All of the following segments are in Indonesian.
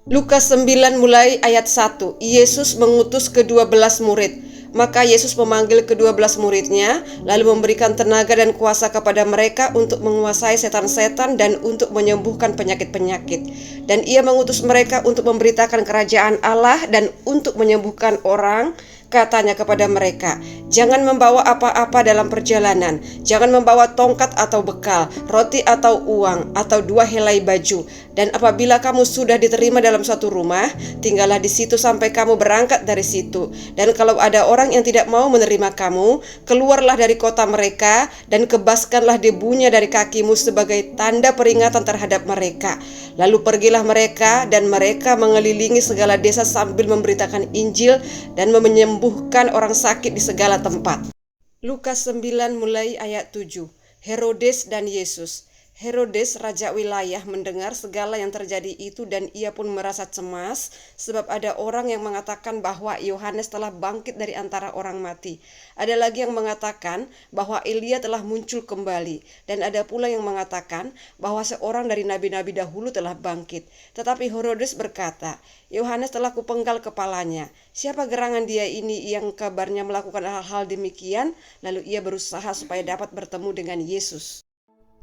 Lukas 9 mulai ayat 1. Yesus mengutus ke-12 murid. Maka Yesus memanggil ke-12 muridnya, lalu memberikan tenaga dan kuasa kepada mereka untuk menguasai setan-setan dan untuk menyembuhkan penyakit-penyakit. Dan ia mengutus mereka untuk memberitakan kerajaan Allah dan untuk menyembuhkan orang. Katanya kepada mereka, jangan membawa apa-apa dalam perjalanan, jangan membawa tongkat atau bekal, roti atau uang, atau 2 helai baju. Dan apabila kamu sudah diterima dalam suatu rumah, tinggallah di situ sampai kamu berangkat dari situ. Dan kalau ada orang yang tidak mau menerima kamu, keluarlah dari kota mereka dan kebaskanlah debunya dari kakimu sebagai tanda peringatan terhadap mereka. Lalu pergilah mereka dan mereka mengelilingi segala desa sambil memberitakan Injil dan menyembuhkan orang sakit di segala tempat. Lukas 9 mulai ayat 7. Herodes dan Yesus. Herodes, raja wilayah, mendengar segala yang terjadi itu dan ia pun merasa cemas sebab ada orang yang mengatakan bahwa Yohanes telah bangkit dari antara orang mati. Ada lagi yang mengatakan bahwa Elia telah muncul kembali, dan ada pula yang mengatakan bahwa seorang dari nabi-nabi dahulu telah bangkit. Tetapi Herodes berkata, Yohanes telah kupenggal kepalanya. Siapa gerangan dia ini yang kabarnya melakukan hal-hal demikian? Lalu ia berusaha supaya dapat bertemu dengan Yesus.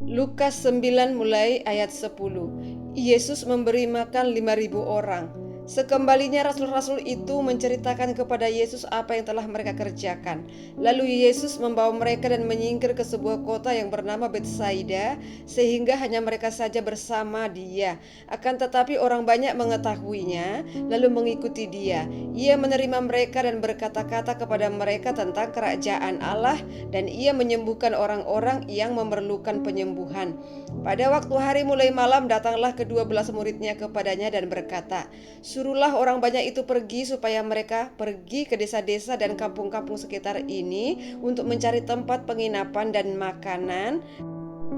Lukas 9 mulai ayat 10. Yesus memberi makan 5.000 orang. Sekembalinya rasul-rasul itu menceritakan kepada Yesus apa yang telah mereka kerjakan. Lalu Yesus membawa mereka dan menyingkir ke sebuah kota yang bernama Betsaida, sehingga hanya mereka saja bersama dia. Akan tetapi orang banyak mengetahuinya, lalu mengikuti dia. Ia menerima mereka dan berkata-kata kepada mereka tentang kerajaan Allah, dan ia menyembuhkan orang-orang yang memerlukan penyembuhan. Pada waktu hari mulai malam, datanglah ke-12 muridnya kepadanya dan berkata, suruhlah orang banyak itu pergi supaya mereka pergi ke desa-desa dan kampung-kampung sekitar ini untuk mencari tempat penginapan dan makanan,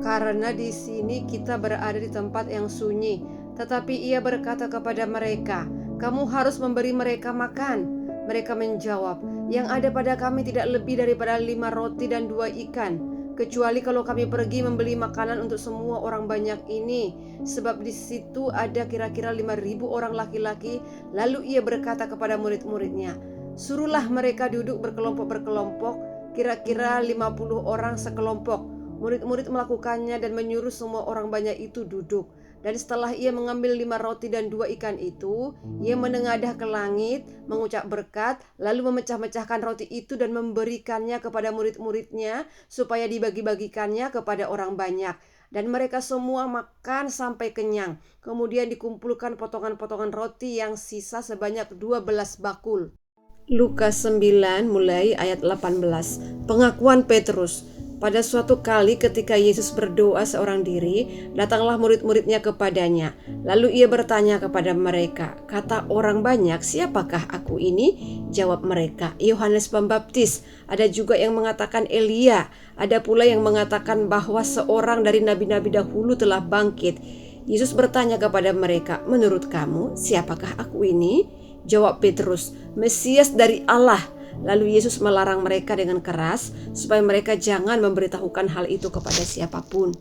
karena di sini kita berada di tempat yang sunyi. Tetapi ia berkata kepada mereka, kamu harus memberi mereka makan. Mereka menjawab, yang ada pada kami tidak lebih daripada 5 roti dan 2 ikan, kecuali kalau kami pergi membeli makanan untuk semua orang banyak ini. Sebab di situ ada kira-kira 5.000 orang laki-laki. Lalu ia berkata kepada murid-muridnya, suruhlah mereka duduk berkelompok-berkelompok, kira-kira 50 orang sekelompok. Murid-murid melakukannya dan menyuruh semua orang banyak itu duduk. Dan setelah ia mengambil 5 roti dan 2 ikan itu, ia menengadah ke langit, mengucap berkat, lalu memecah-mecahkan roti itu dan memberikannya kepada murid-muridnya supaya dibagi-bagikannya kepada orang banyak. Dan mereka semua makan sampai kenyang. Kemudian dikumpulkan potongan-potongan roti yang sisa sebanyak 12 bakul. Lukas 9 mulai ayat 18. Pengakuan Petrus. Pada suatu kali ketika Yesus berdoa seorang diri, datanglah murid-muridnya kepadanya. Lalu ia bertanya kepada mereka, kata orang banyak, siapakah aku ini? Jawab mereka, Yohanes Pembaptis. Ada juga yang mengatakan Elia. Ada pula yang mengatakan bahwa seorang dari nabi-nabi dahulu telah bangkit. Yesus bertanya kepada mereka, menurut kamu siapakah aku ini? Jawab Petrus, Mesias dari Allah. Lalu Yesus melarang mereka dengan keras supaya mereka jangan memberitahukan hal itu kepada siapapun.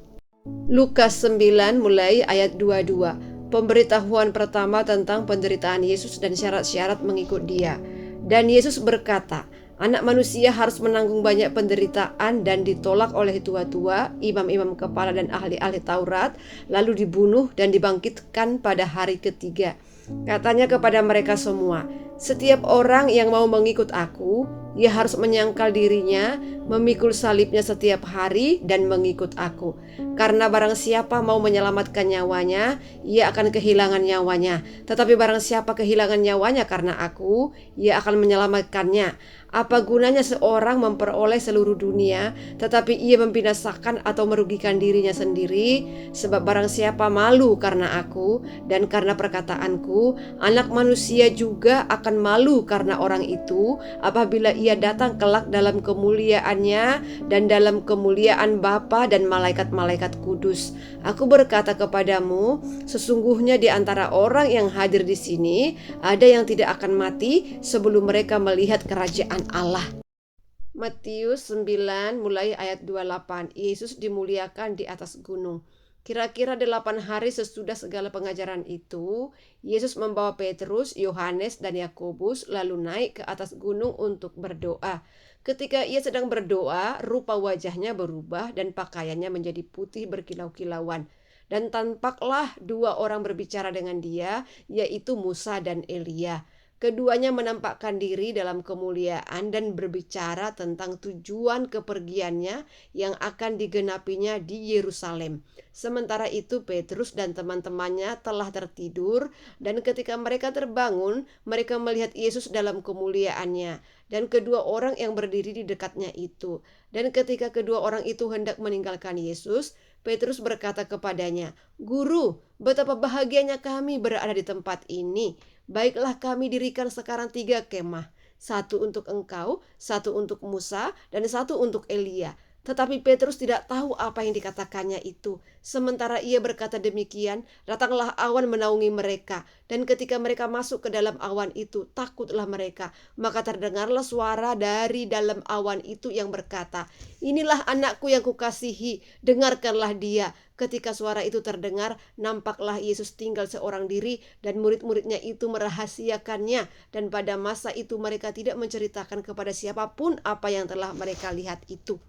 Lukas 9 mulai ayat 22. Pemberitahuan pertama tentang penderitaan Yesus dan syarat-syarat mengikut dia. Dan Yesus berkata, Anak manusia harus menanggung banyak penderitaan dan ditolak oleh tua-tua, imam-imam kepala dan ahli-ahli Taurat, lalu dibunuh dan dibangkitkan pada hari ketiga. Katanya kepada mereka semua, setiap orang yang mau mengikut aku, ia harus menyangkal dirinya, memikul salibnya setiap hari dan mengikut aku. Karena barang siapa mau menyelamatkan nyawanya, ia akan kehilangan nyawanya. Tetapi barang siapa kehilangan nyawanya karena aku, ia akan menyelamatkannya. Apa gunanya seorang memperoleh seluruh dunia, tetapi ia membinasakan atau merugikan dirinya sendiri? Sebab barang siapa malu karena aku dan karena perkataanku, Anak manusia juga akan malu karena orang itu apabila ia datang kelak dalam kemuliaannya dan dalam kemuliaan Bapa dan malaikat-malaikat kudus. Aku berkata kepadamu, sesungguhnya di antara orang yang hadir di sini ada yang tidak akan mati sebelum mereka melihat kerajaan Allah. Matius 9 mulai ayat 28. Yesus dimuliakan di atas gunung. Kira-kira 8 hari sesudah segala pengajaran itu, Yesus membawa Petrus, Yohanes, dan Yakobus lalu naik ke atas gunung untuk berdoa. Ketika ia sedang berdoa, rupa wajahnya berubah dan pakaiannya menjadi putih berkilau-kilauan. Dan tampaklah 2 orang berbicara dengan dia, yaitu Musa dan Elia. Keduanya menampakkan diri dalam kemuliaan dan berbicara tentang tujuan kepergiannya yang akan digenapinya di Yerusalem. Sementara itu Petrus dan teman-temannya telah tertidur, dan ketika mereka terbangun, mereka melihat Yesus dalam kemuliaannya dan kedua orang yang berdiri di dekatnya itu. Dan ketika kedua orang itu hendak meninggalkan Yesus, Petrus berkata kepadanya, "Guru, betapa bahagianya kami berada di tempat ini. Baiklah kami dirikan sekarang 3 kemah, 1 untuk engkau, 1 untuk Musa, dan 1 untuk Elia." Tetapi Petrus tidak tahu apa yang dikatakannya itu. Sementara ia berkata demikian, datanglah awan menaungi mereka. Dan ketika mereka masuk ke dalam awan itu, takutlah mereka. Maka terdengarlah suara dari dalam awan itu yang berkata, "Inilah anakku yang kukasihi, dengarkanlah dia." Ketika suara itu terdengar, nampaklah Yesus tinggal seorang diri dan murid-muridnya itu merahasiakannya. Dan pada masa itu mereka tidak menceritakan kepada siapapun apa yang telah mereka lihat itu.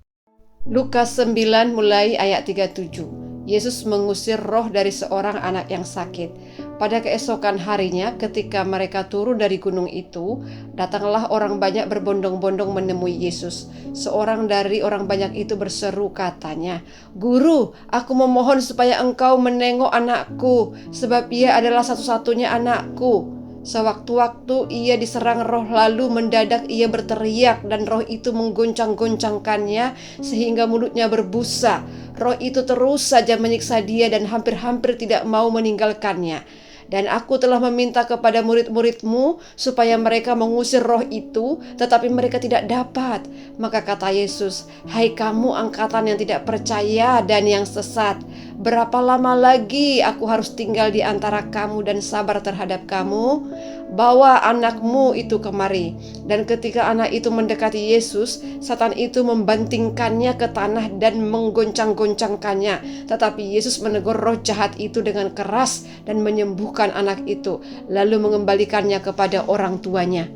Lukas 9 mulai ayat 37. Yesus mengusir roh dari seorang anak yang sakit. Pada keesokan harinya, ketika mereka turun dari gunung itu, datanglah orang banyak berbondong-bondong menemui Yesus. Seorang dari orang banyak itu berseru, katanya, "Guru, aku memohon supaya engkau menengok anakku, sebab ia adalah satu-satunya anakku. Sewaktu-waktu ia diserang roh, lalu mendadak ia berteriak dan roh itu menggoncang-goncangkannya sehingga mulutnya berbusa. Roh itu terus saja menyiksa dia dan hampir-hampir tidak mau meninggalkannya. Dan aku telah meminta kepada murid-muridmu supaya mereka mengusir roh itu, tetapi mereka tidak dapat." Maka kata Yesus, "Hai kamu angkatan yang tidak percaya dan yang sesat, berapa lama lagi aku harus tinggal di antara kamu dan sabar terhadap kamu? Bawa anakmu itu kemari." Dan ketika anak itu mendekati Yesus, Satan itu membantingkannya ke tanah dan menggoncang-goncangkannya. Tetapi Yesus menegur roh jahat itu dengan keras dan menyembuhkan anak itu, lalu mengembalikannya kepada orang tuanya.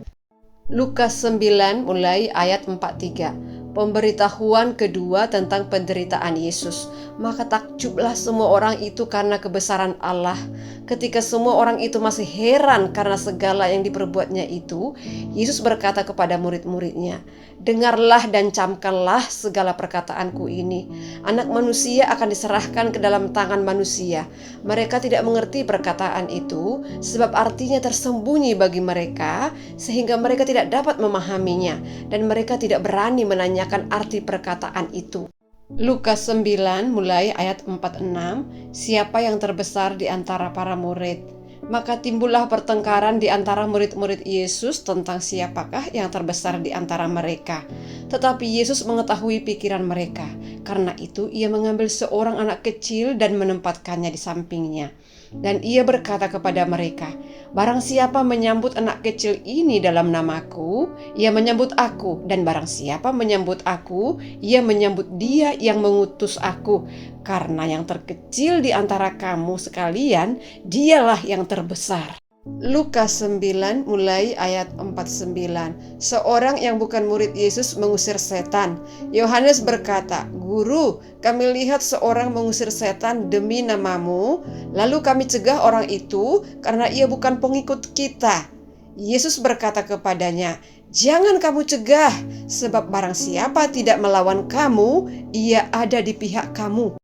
Lukas 9 mulai ayat 43. Pemberitahuan kedua tentang penderitaan Yesus. Maka takjublah semua orang itu karena kebesaran Allah. Ketika semua orang itu masih heran karena segala yang diperbuatnya itu, Yesus berkata kepada murid-muridnya, "Dengarlah dan camkanlah segala perkataanku ini. Anak manusia akan diserahkan ke dalam tangan manusia. Mereka tidak mengerti perkataan itu, sebab artinya tersembunyi bagi mereka, sehingga mereka tidak dapat memahaminya, dan mereka tidak berani menanyakan arti perkataan itu." Lukas 9 mulai ayat 46. Siapa yang terbesar di antara para murid? Maka timbullah pertengkaran di antara murid-murid Yesus tentang siapakah yang terbesar di antara mereka. Tetapi Yesus mengetahui pikiran mereka. Karena itu ia mengambil seorang anak kecil dan menempatkannya di sampingnya. Dan ia berkata kepada mereka, "Barang siapa menyambut anak kecil ini dalam namaku, ia menyambut aku. Dan barang siapa menyambut aku, ia menyambut dia yang mengutus aku. Karena yang terkecil di antara kamu sekalian, dialah yang terbesar." Lukas 9 mulai ayat 49. Seorang yang bukan murid Yesus mengusir setan. Yohanes berkata, "Guru, kami lihat seorang mengusir setan demi namamu, lalu kami cegah orang itu karena ia bukan pengikut kita." Yesus berkata kepadanya, "Jangan kamu cegah, sebab barang siapa tidak melawan kamu, ia ada di pihak kamu."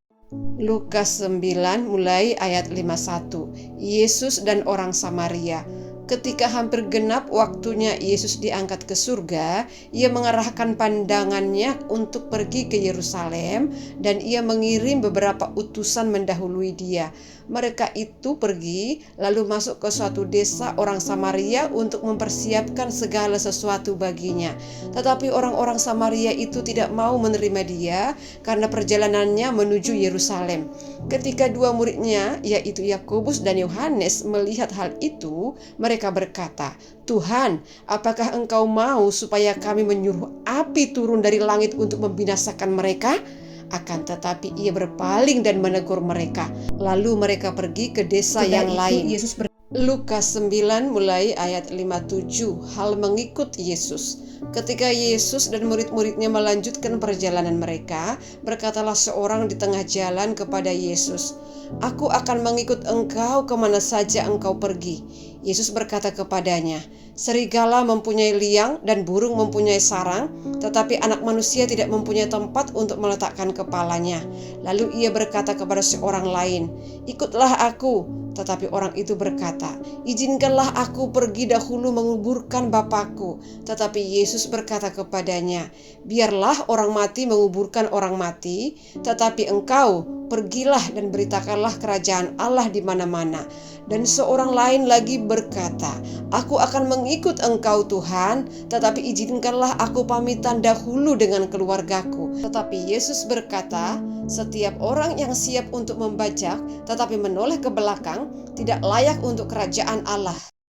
Lukas 9 mulai ayat 51. Yesus dan orang Samaria. Ketika hampir genap waktunya Yesus diangkat ke surga, ia mengarahkan pandangannya untuk pergi ke Yerusalem, dan ia mengirim beberapa utusan mendahului dia. Mereka itu pergi lalu masuk ke suatu desa orang Samaria untuk mempersiapkan segala sesuatu baginya. Tetapi orang-orang Samaria itu tidak mau menerima dia karena perjalanannya menuju Yerusalem. Ketika 2 muridnya, yaitu Yakobus dan Yohanes, melihat hal itu, mereka berkata, "Tuhan, apakah engkau mau supaya kami menyuruh api turun dari langit untuk membinasakan mereka?" Akan tetapi ia berpaling dan menegur mereka. Lalu mereka pergi ke desa yang lain. Lukas 9 mulai ayat 57. Hal mengikut Yesus. Ketika Yesus dan murid-muridnya melanjutkan perjalanan mereka, berkatalah seorang di tengah jalan kepada Yesus, "Aku akan mengikut engkau kemana saja engkau pergi." Yesus berkata kepadanya, "Serigala mempunyai liang dan burung mempunyai sarang, tetapi Anak Manusia tidak mempunyai tempat untuk meletakkan kepalanya." Lalu ia berkata kepada seorang lain, "Ikutlah aku." Tetapi orang itu berkata, "Izinkanlah aku pergi dahulu menguburkan Bapakku." Tetapi Yesus berkata kepadanya, "Biarlah orang mati menguburkan orang mati, tetapi engkau pergilah dan beritakanlah kerajaan Allah di mana-mana." Dan seorang lain lagi berkata, "Aku akan mengikut engkau Tuhan, tetapi izinkanlah aku pamitan dahulu dengan keluargaku." Tetapi Yesus berkata, "Setiap orang yang siap untuk membajak tetapi menoleh ke belakang tidak layak untuk kerajaan Allah."